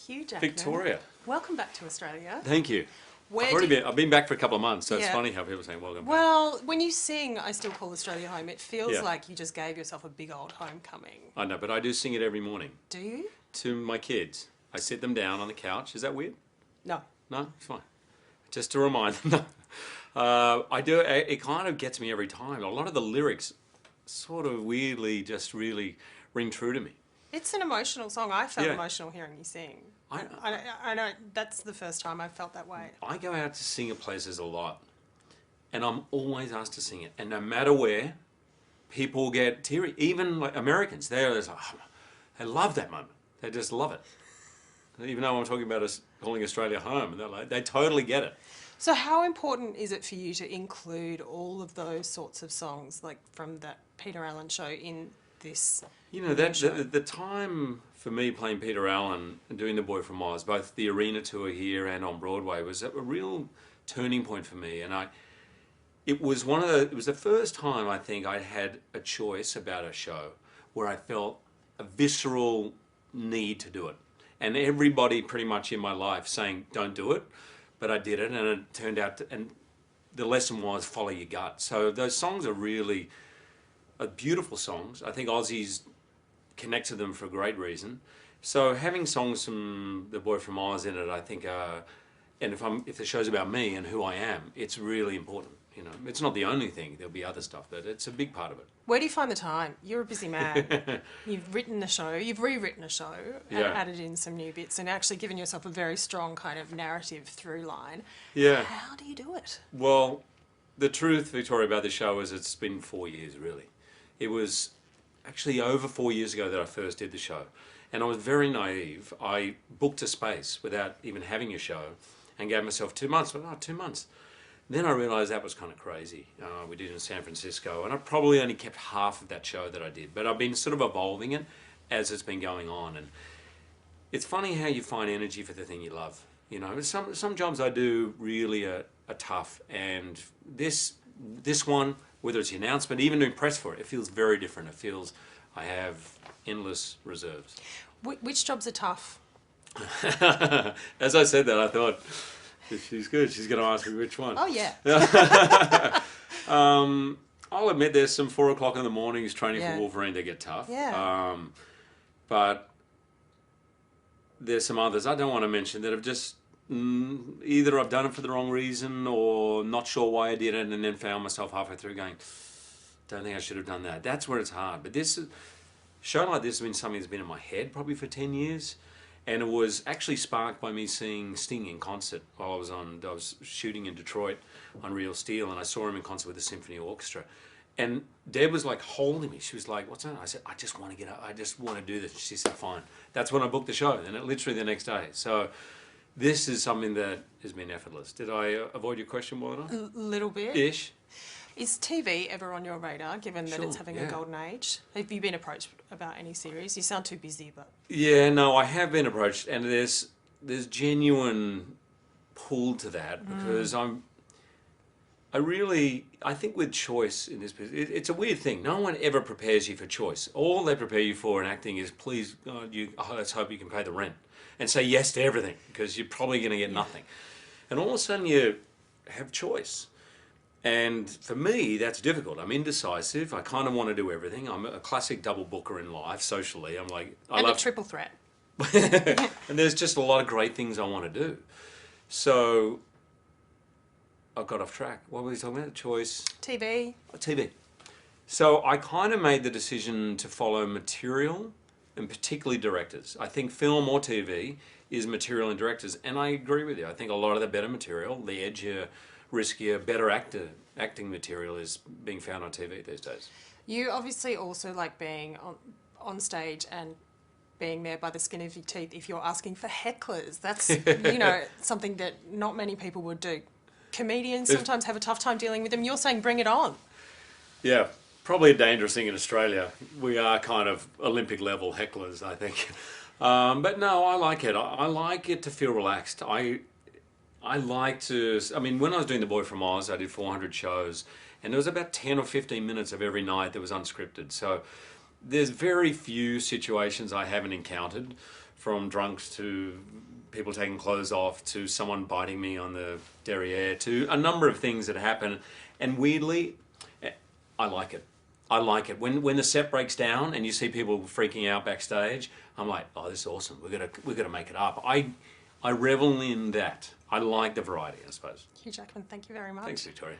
Hugh Jackman. Victoria. Welcome back to Australia. Thank you. I've been back for a couple of months, so it's funny how people say welcome back. Well, when you sing I Still Call Australia Home, it feels Yeah. like you just gave yourself a big old homecoming. I know, but I do sing it every morning Do you? to my kids. I sit them down on the couch. Is that weird? No. No? It's fine. Just to remind them. I do. It kind of gets me every time. A lot of the lyrics sort of weirdly just really ring true to me. It's an emotional song. I felt Yeah. emotional hearing you sing. I know that's the first time I've felt that way. I go out to sing at places a lot, and I'm always asked to sing it. And no matter where, people get teary. Even like Americans, they're just like, oh, they love that moment. They just love it. Even though I'm talking about us calling Australia home, and they're like, they totally get it. So how important is it for you to include all of those sorts of songs, like from that Peter Allen show, in this? You know, the time for me playing Peter Allen and doing The Boy from Mars, both the arena tour here and on Broadway, was a real turning point for me. And it was the first time I think I had a choice about a show where I felt a visceral need to do it. And everybody pretty much in my life saying, don't do it. But I did it, and it turned out and the lesson was follow your gut. So those songs are really beautiful songs. I think Aussies connect to them for a great reason. So having songs from The Boy from Oz in it, I think, and if the show's about me and who I am, it's really important. You know, it's not the only thing. There'll be other stuff, but it's a big part of it. Where do you find the time? You're a busy man. You've written a show, you've rewritten a show, and added in some new bits, and actually given yourself a very strong kind of narrative through line. Yeah. How do you do it? Well, the truth, Victoria, about the show is it's been 4 years, really. It was actually over 4 years ago that I first did the show. And I was very naive. I booked a space without even having a show and gave myself 2 months. But, 2 months. Then I realised that was kind of crazy. We did it in San Francisco, and I probably only kept half of that show that I did. But I've been sort of evolving it as it's been going on. And it's funny how you find energy for the thing you love. You know, some jobs I do really are tough. And this one, whether it's the announcement, even doing press for it, it feels very different. It feels I have endless reserves. Which jobs are tough? As I said that, I thought, if she's good, she's going to ask me which one. Oh, yeah. I'll admit there's some 4 o'clock in the mornings training for Wolverine that get tough. Yeah. But there's some others I don't want to mention that have just either I've done it for the wrong reason or not sure why I did it, and then found myself halfway through going, don't think I should have done that. That's where it's hard. But this show like this has been something that's been in my head probably for 10 years. And it was actually sparked by me seeing Sting in concert while I was shooting in Detroit on Real Steel, and I saw him in concert with the symphony orchestra. And Deb was like holding me. She was like, what's that? I said, I just want to get up. I just want to do this. She said, fine. That's when I booked the show, and it literally the next day. So this is something that has been effortless. Did I avoid your question well enough? A little bit. Ish. Is TV ever on your radar, given that it's having a yeah. golden age? Have you been approached about any series? You sound too busy, but... Yeah, no, I have been approached, and there's genuine pull to that, because I think with choice in this business, it's a weird thing. No one ever prepares you for choice. All they prepare you for in acting is, please, God, let's hope you can pay the rent, and say yes to everything, because you're probably going to get nothing. And all of a sudden you have choice. And for me, that's difficult. I'm indecisive. I kind of want to do everything. I'm a classic double booker in life, socially. I'm like... I love a triple threat. And there's just a lot of great things I want to do. So I got off track. What were we talking about? Choice? TV. Oh, TV. So I kind of made the decision to follow material, and particularly directors. I think film or TV is material and directors. And I agree with you. I think a lot of the better material, the edgier, riskier, better acting material is being found on TV these days. You obviously also like being on stage and being there by the skin of your teeth if you're asking for hecklers. That's, you know, something that not many people would do. Comedians sometimes have a tough time dealing with them. You're saying bring it on. Yeah, probably a dangerous thing in Australia. We are kind of Olympic level hecklers, I think. But no, I like it. I like it to feel relaxed. I like to, I mean, when I was doing The Boy from Oz, I did 400 shows, and there was about 10 or 15 minutes of every night that was unscripted. So there's very few situations I haven't encountered, from drunks to people taking clothes off, to someone biting me on the derriere, to a number of things that happen. And weirdly, I like it. I like it. When the set breaks down and you see people freaking out backstage, I'm like, oh, this is awesome. We're gonna make it up. I revel in that. I like the variety, I suppose. Hugh Jackman, thank you very much. Thanks, Victoria.